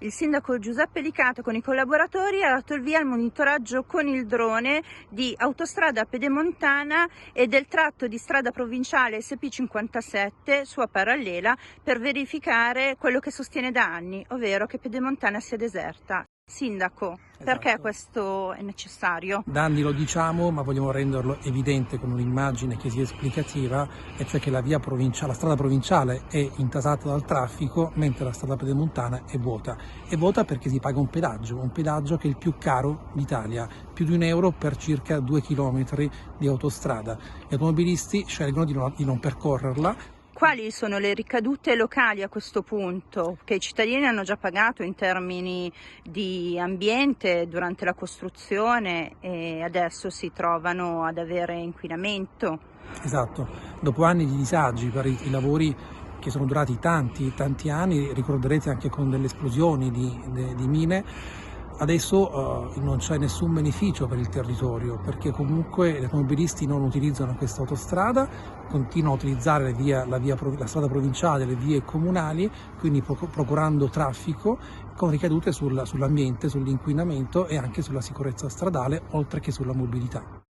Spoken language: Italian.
Il sindaco Giuseppe Licata con i collaboratori ha dato il via al monitoraggio con il drone di autostrada pedemontana e del tratto di strada provinciale SP57, sua parallela, per verificare quello che sostiene da anni, ovvero che Pedemontana sia deserta. Sindaco, perché Esatto. questo è necessario? Da anni lo diciamo, ma vogliamo renderlo evidente con un'immagine che sia esplicativa, e cioè che la strada provinciale è intasata dal traffico, mentre la strada pedemontana è vuota. È vuota perché si paga un pedaggio che è il più caro d'Italia, più di €1 per circa 2 chilometri di autostrada. Gli automobilisti scelgono di non percorrerla. Quali sono le ricadute locali a questo punto, che i cittadini hanno già pagato in termini di ambiente durante la costruzione e adesso si trovano ad avere inquinamento? Esatto, dopo anni di disagi per i lavori che sono durati tanti anni, ricorderete anche con delle esplosioni di mine, adesso non c'è nessun beneficio per il territorio, perché comunque gli automobilisti non utilizzano questa autostrada, continuano a utilizzare la strada provinciale, le vie comunali, quindi procurando traffico con ricadute sull'ambiente, sull'inquinamento e anche sulla sicurezza stradale, oltre che sulla mobilità.